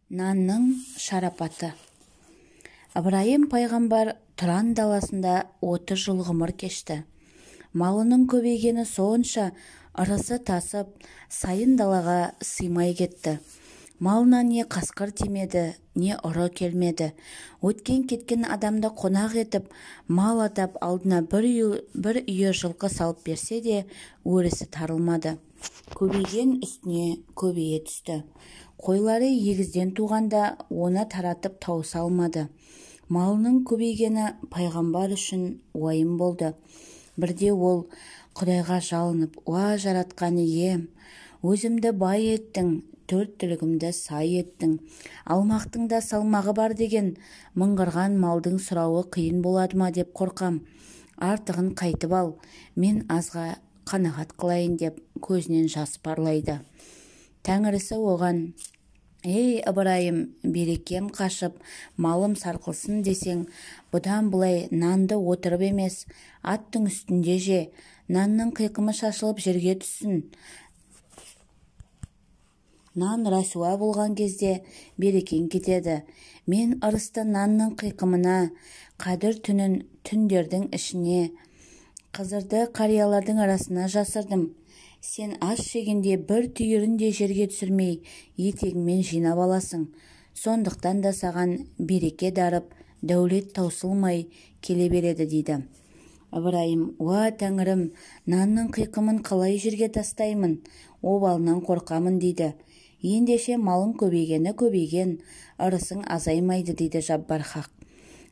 Нанның шарапаты. Ыбырайым пайғамбар Тұран даласында 30 жыл ғұмыр кешті. Малының көбейгені сонша ырысы тасып, сайын далаға сыймай кетті. Малына не қасқыр тимеді, не ұры келмеді. Өткен-кеткен адамды қонақ етіп, мал атап алдына бір үйір жылқы салып берсе де, өрісі тарылмады. Көбейген үстіне көбейе түсті. Қойлары егізден туғанда оны таратып тауыса алмады. Малының көбейгені пайғамбар үшін уайым болды. Бірде ол Құдайға жалынып, «Уа жаратқан ием, өзімді бай еттің, 4 түлігімді сай еттің. Алмақтың да салмағы бар деген мыңғырған малдың сұрауы қиын болады ма деп қорқам. Артығын қайтып ал, мен азға қанағат қылайын» деп көзінен жас парлайды. Тәңірісі оған: «Ей Ыбырайым, берекем қашып, малым сарқылсын десең, бұдан бұлай нанды отырып емес, аттың үстінде же, нанның қиқымы шашылып жерге түссін. Нан рәсуа болған кезде берекең кетеді. Мен ырысты нанның қиқымына, қадір түнін түндердің ішіне, қызырды қариялардың арасына жасырдым. Сен ас жегенде бір түйірін де жерге түсірмей, етегіңмен жинап аласың. Сондықтан да саған береке дарып, дәулет таусылмай келе береді» дейді. Ыбырайым: «Уа Тәңірім, нанның қиқымын қалай жерге тастаймын? Обалынан қорқамын» дейді. «Ендеше малың көбейген, ырысың азаймайды» дейді Жаббар Хақ.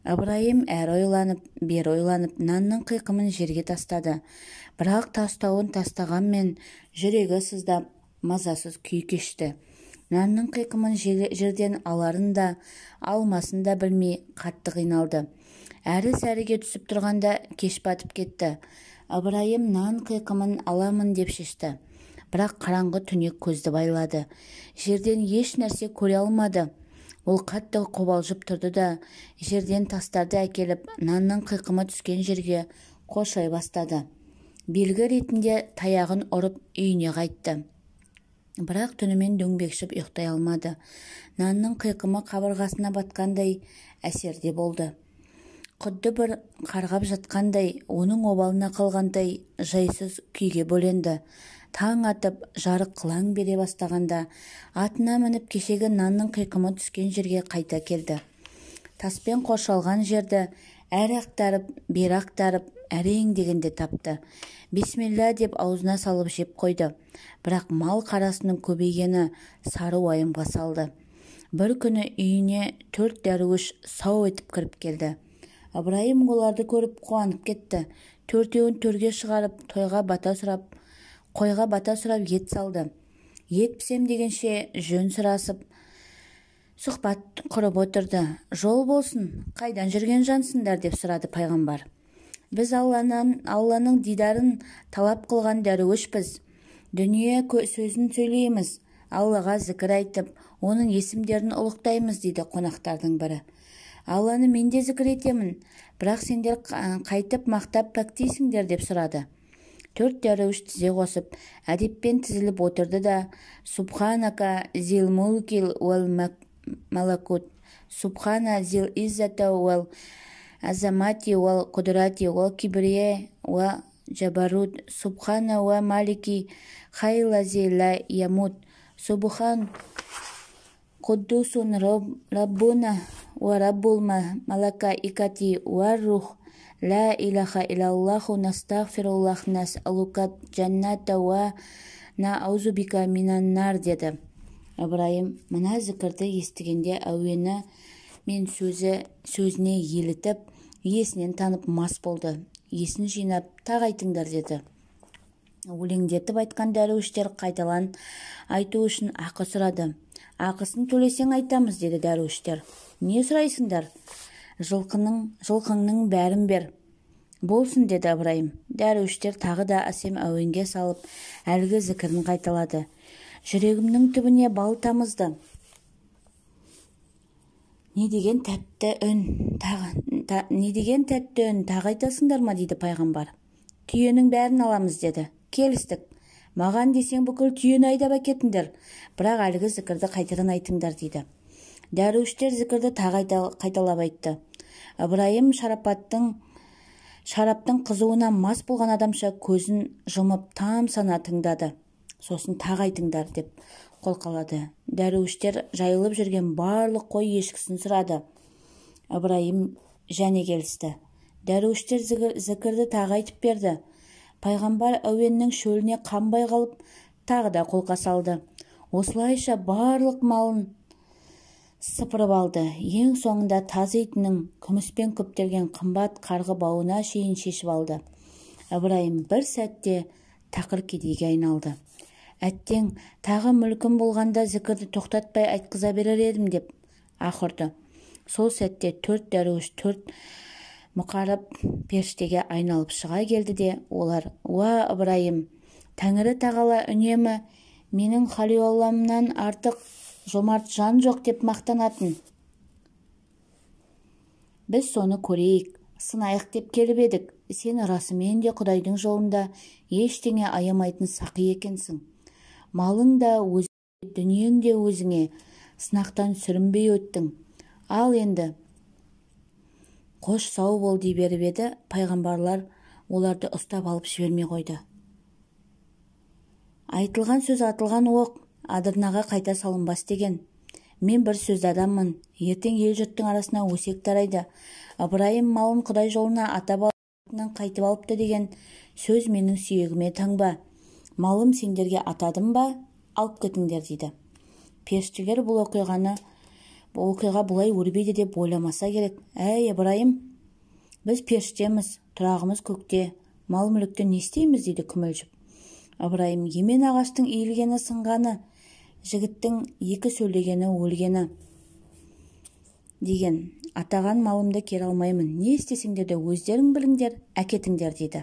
Ыбырайым әр ойланып, бер ойланып, нанның қиқымын жерге тастады. Бірақ тастауын тастағанмен жүрегі сыздап, мазасыз күй кешті. Нанның қиқымын жерден аларын да, алмасын да білмей қатты қиналды. Әрі-сәріге түсіп тұрғанда кеш батып кетті. Ыбырайым нан қиқымын аламын деп шешті. Бірақ қараңғы түнек көзді байлады. Жерден еш нәрсе көре алмады. Ол қатты қобалжып тұрды да, жерден тастарды әкеліп, нанның қиқымы түскен жерге қоршай бастады. Белгі ретінде таяғын ұрып үйіне қайтты. Бірақ түнімен дөңбекшіп ұйықтай алмады. Нанның қиқымы қабырғасына батқандай әсерде болды. Құдды бір қарғап жатқандай, оның обалына қалғандай жайсыз күйге бөленді. Таң атып, жарық қылаң бере бастағанда, атына мініп кешегі нанның қиқымы түскен жерге қайта келді. Таспен қоршалған жерді әрі ақтарып, бері ақтарып, әрең дегенде тапты. «Бисмилла» деп аузына салып жеп қойды. Бірақ мал қарасының көбейгені сары уайымға салды. Бір күні үйіне 4 дәруіш сау етіп кіріп келді. Ыбырайым оларды көріп қуанып кетті. 4-еуін төрге шығарып, қойға бата сұрап ет салды. Ет пісем дегенше жөн сұрасып, сұхбат құрып отырды. «Жол болсын, қайдан жүрген жансыңдар?» деп сұрады пайғамбар. «Біз Алланың дидарын талап қылған дәруішпіз. Дүние сөзін сөйлейміз, Аллаға зікір айтып, оның есімдерін ұлықтаймыз» дейді қонақтардың бірі. «Алланы мен де зікір етемін, бірақ сендер қайтып мақтап пәктейсіңдер» деп сұрады. 4 дәруіш тізе қосып, әдеппен тізіліп отырды да: «Субханака зил мулкил уәл малакут, Субхана зил иззата уәл азамати уәл құдырати уәл кибрие уәл джабарут, Субхана уәл малики хайлази ла ямут, Субхан Құддусун Раббуна уә Раббул малака икати уәр рух, Ла илаха илаллаху настағфируллах нас'алукат джанната уә на'аузубика минаннар» деді. Ыбырайым мына зікірді естігенде әуені мен сөзіне елітіп, есінен танып мас болды. Есін жинап, «Тағы айтыңдар» деді. Өлеңдетіп айтқан дәруіштер қайталан айту үшін ақы сұрады. «Ақысын төлесең айтамыз» деді дәруіштер. «Не сұрайсыңдар?» «Жылқыңның бәрін бер». «Болсын» деді Ыбырайым. Дәруіштер тағы да әсем әуенге салып, әлгі зікірін қайталады. «Жүрегімнің түбіне бал тамызды. Не деген тәтті үн, тағы айтасыңдар ма?» дейді пайғамбар. «Түйенің бәрін аламыз» деді. «Келістік. Маған десең бүкіл түйені айдап әкетіңдер, бірақ әлгі зікірді қайтадан айтыңдар» дейді. Дәруіштер зікірді тағы қайталап айтты. Ыбырайым шараптың қызуына мас болған адамша көзін жұмып там сана тыңдады. Сосын тағы айтыңдар деп қолқалады. Дәруіштер жайылып жүрген барлық қой ешкісін сұрады. Ыбырайым және келісті. Дәруіштер зікірді тағы айтып берді. Пайғамбар әуеннің шөліне қанбай қалып, тағы да қолқа салды. Осылайша барлық малын сыпырып алды. Ең соңында тазы итінің күміспен көптелген қымбат қарғы бауына шейін шешіп алды. Ыбырайым бір сәтте тақыр кедейге айналды. Әттең, тағы мүлкім болғанда зікірді тоқтатпай айтқыза берер едім деп аһ ұрды. Сол сәтте 4 дәруіш 4 мұқарып періштеге айналып шыға келді де, олар: «Уа Ыбырайым, Тәңірі тағала үнемі менің халиолламнан артық жомарт жан жоқ деп мақтанатын. Біз соны көрейік, сынайық деп келіп едік. Сен расымен де Құдайдың жолында ештеңе аямайтын сақи екенсің. Малың да өзіңе, дүниең де өзіңе, сынақтан сүрінбей өттің. Ал енді қош сау бол дей беріп еді, пайғамбарлар оларды ұстап алып жібермей қойды. Айтылған сөз атылған оқ адырнаға қайта салынбас деген. Мен бір сөзді адаммын, ертең ел жұрттың арасына өсек тарайды. Ыбырайым малын Құдай жолына ата баласынан қайтып алыпты деген сөз менің сүйегіме таңба. Малым сендерге атадым ба, алып кетіңдер дейді. Періштелер бұл оқиға бұлай өрбейді деп ойламаса керек. Әй Ыбырайым, біз періштеміз, тұрағымыз көкте, мал мүлікті не істейміз дейді күмілжіп. Ыбырайым: емен ағаштың иілгені сынғаны, жігіттің екі сөйлегені өлгені деген. Атаған малымды кері алмаймын. Не істесіңдер де өздерің біліңдер, әкетіңдер дейді.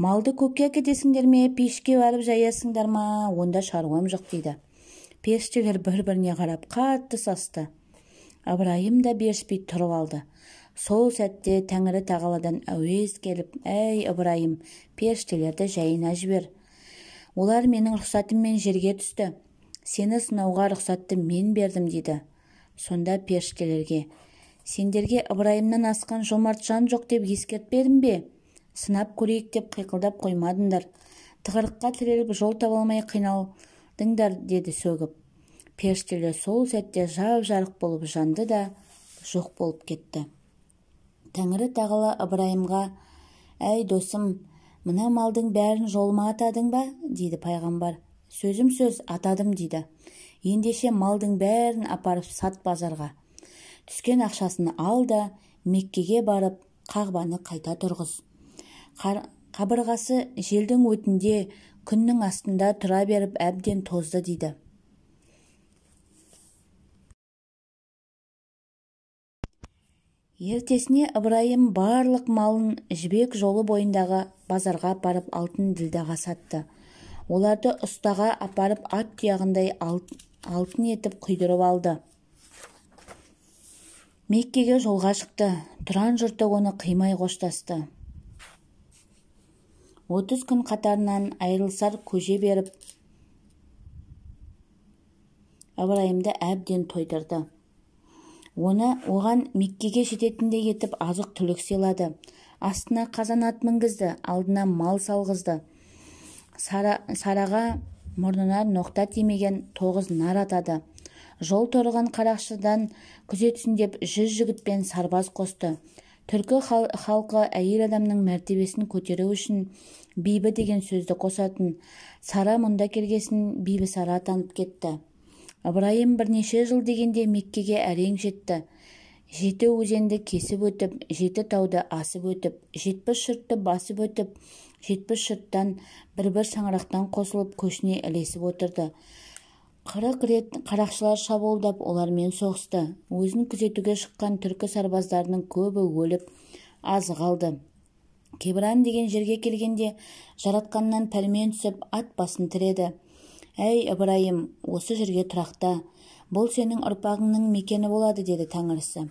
Малды көкке әкетесіңдер ме, пешке барып жаясыңдар ма, онда шаруам жоқ дейді. Періштелер бір-біріне қарап қатты састы. Ыбырайым да беріспей тұрып алды. Сол сәтте Тәңірі тағаладан әуез келіп: «Әй Ыбырайым, періштелерді жайына жібер. Олар менің рұқсатыммен жерге түсті. Сені сынауға рұқсатты мен бердім» дейді. Сонда періштелерге: «Сендерге Ыбырайымнан асқан жомарт жан жоқ деп ескертпедім бе? Сынап көрейік деп қиқылдап қоймадыңдар. Тығырыққа тіреліп жол таба алмай қиналдыңдар» деді сөгіп. Періштелер сол сәтте жап-жарық болып жанды да жоқ болып кетті. Тәңірі тағала Ыбырайымға: «Әй досым, мына малдың бәрін жолыма атадың ба?» дейді пайғамбар. «Сөзім сөз, атадым» дейді. «Ендеше малдың бәрін апарып сат базарға. Түскен ақшасын ал да Меккеге барып Қағбаны қайта тұрғыз. Қабырғасы желдің өтінде, күннің астында тұра беріп әбден тозды» дейді. Ертесіне Ыбырайым барлық малын жібек жолы бойындағы базарға апарып алтын ділдаға сатты. Оларды ұстаға апарып ат тұяғындай алтын етіп құйдырып алды. Меккеге жолға шықты. Тұран жұрты оны қимай қоштасты. 30 күн қатарынан айрылсар көже беріп Ыбырайымды әбден тойдырды. Оған Меккеге жететіндей етіп азық түлік сыйлады. Астына қазан ат мінгізді, алдына мал салғызды. Сараға мұрнына ноқта тимеген 9 нар атады. Жол торыған қарақшыдан күзетсін деп 100 жігітпен сарбаз қосты. Түркі халқы әйел адамның мәртебесін көтеру үшін бибі деген сөзді қосатын. Сара мұнда келгесін бибі Сара атанып кетті. Ыбырайым бірнеше жыл дегенде Меккеге әрең жетті. 7 өзенді кесіп өтіп, 7 тауды асып өтіп, 70 шұртты басып өтіп, 70 шұрттан бір-бір шаңырақтан қосылып көшіне ілесіп отырды. 40 рет қарақшылар шабуылдап олармен соғысты. Өзін күзетуге шыққан түркі сарбаздарының көбі өліп, азы қалды. Кебран деген жерге келгенде жаратқаннан пәрмен түсіп, ат басын тіреді. «Әй Ыбырайым, осы жерге тұрақта, бұл сенің ұрпағыңның мекені болады» деді Тәңірісі.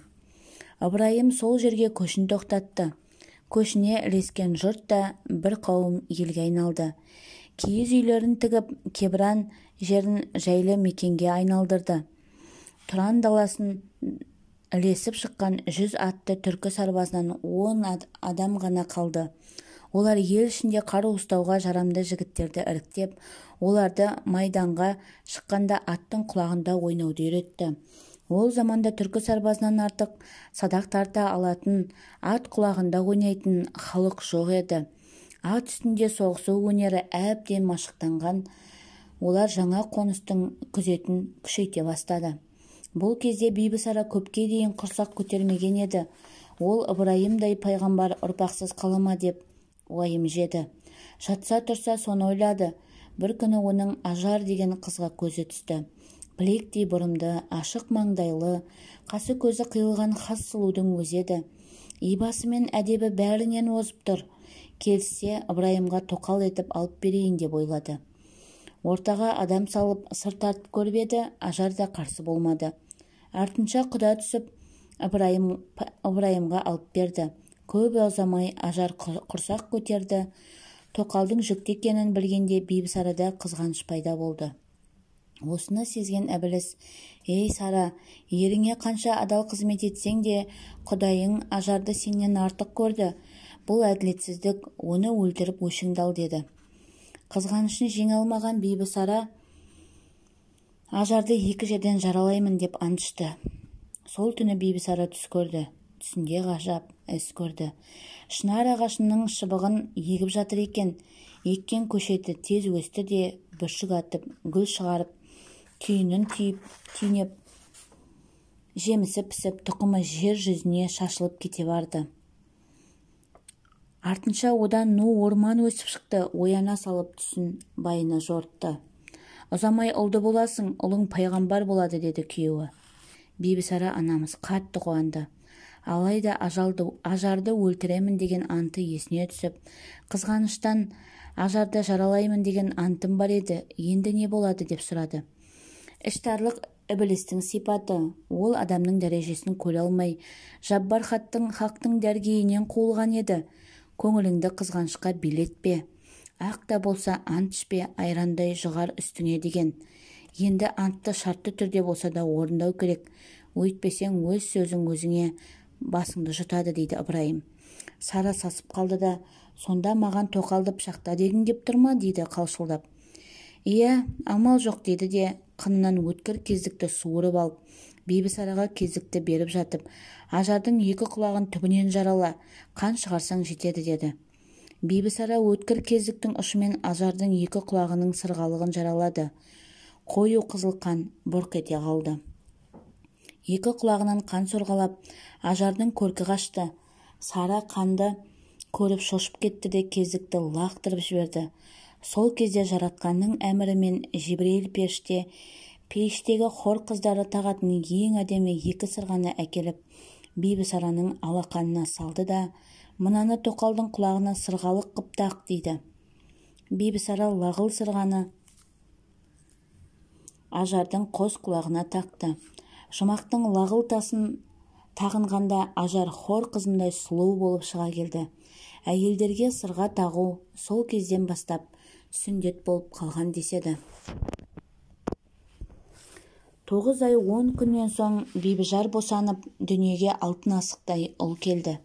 Ыбырайым сол жерге көшін тоқтатты. Көшіне ілескен жұрт та бір қауым елге айналды. Киіз үйлерін тігіп, Кебран жерін жайлы мекенге айналдырды. Тұран даласын ілесіп шыққан 100 атты түркі сарбазынан 10 адам ғана қалды. Олар ел ішінде қару ұстауға жарамды жігіттерді іріктеп, оларды майданға шыққанда аттың құлағында ойнауды үйретті. Ол заманда түркі сарбазынан артық садақ тарта алатын, ат құлағында ойнайтын халық жоқ еді. Ат үстінде соғысу өнері әбден машықтанған, олар жаңа қоныстың күзетін күшейте бастады. Бұл кезде Бибісара көпке дейін құрсақ көтермеген еді. Ол Ыбырайымдай пайғамбар ұрпақсыз қалама деп уайым жеді. Жатса тұрса соны ойлады. Бір күні оның Ажар деген қызға көзі түсті. Білектей бұрымды, ашық маңдайлы, қасы көзі қиылған хас сұлудың өзі еді. Ибасы мен әдебі бәрінен озып тұр. Келсе, Ыбырайымға тоқал етіп алып берейін деп ойлады. Ортаға адам салып сыр тартып көріп еді, Ажар да қарсы болмады. Артынша құда түсіп, Ыбырайымға алып берді. Көп ұзамай Ажар құрсақ көтерді. Тоқалдың жүкті екенін білгенде Бибісарада қызғаныш пайда болды. Осыны сезген Ібіліс: «Ей Сара, еріңе қанша адал қызмет етсең де, Құдайың Ажарды сенен артық көрді. Бұл әділетсіздік, оны өлтіріп өшіңді ал» деді. Қызғанышын жеңе алмаған Бибісара Ажарды 2 жерден жаралаймын деп ант ішті. Сол түні Бибісара түс көрді. Түсінде ғажап іс көрді. Шынар ағашының шыбығын егіп жатыр екен. Еккен көшеті тез өсті де бүршік атып, гүл шығарып, түйінін түйнеп, жемісі пісіп, тұқымы жер жүзіне шашылып кете барды. Артынша одан ну орман өсіп шықты. Ояна салып түсін байына жортты. «Ұзамай ұлды боласың, ұлың пайғамбар болады» деді күйеуі. Бибісара анамыз қатты қуанды. Алайда Ажарды өлтіремін деген анты есіне түсіп, қызғаныштан Ажарды жаралаймын деген антым бар еді, енді не болады деп сұрады. Іштарлық Ібілістің сипаты. Ол адамның дәрежесін көре алмай, Жаббар хақтың дәргейінен қуылған еді. Көңіліңді қызғанышқа билетпе. Ақ та болса ант ішпе, айрандай жұғар үстіңе деген. Енді антты шартты түрде болса да орындау керек. Өйтпесең өз сөзің өзіңе басыңды жұтады дейді Ыбырайым. Сара сасып қалды да: «Сонда маған тоқалды пышақта дегің кеп тұр ма?» дейді қалшылдап. «Иә, амал жоқ» дейді де қынынан өткір кездікті суырып алып, Бибісараға кездікті беріп жатып: «Ажардың 2 құлағын түбінен жарала, қан шығарсаң жетеді» деді. Бибісара өткір кездіктің ұшымен Ажардың 2 құлағының сырғалығын жаралады. Қою қызыл қан бұрқ ете қалды. 2 құлағынан қан сорғалап, Ажардың көркі қашты. Сара қанды көріп шошып кетті де кездікті лақтырып жіберді. Сол кезде жаратқанның әмірімен Жибрейіл періште пейіштегі хор қыздары тағатын ең әдемі 2 сырғаны әкеліп, Бибісараның алақанына салды да: «Мынаны тоқалдың құлағына сырғалық қып тақ» дейді. Бибісара лағыл сырғаны Ажардың қос құлағына тақты. Жұмақтың лағыл тасын тағынғанда Ажар хор қызындай сұлу болып шыға келді. Әйелдерге сырға тағу сол кезден бастап сүндет болып қалған деседі. 9 ай 10 күннен соң Бибіжар босанып, дүниеге алтын асықтай ұл келді.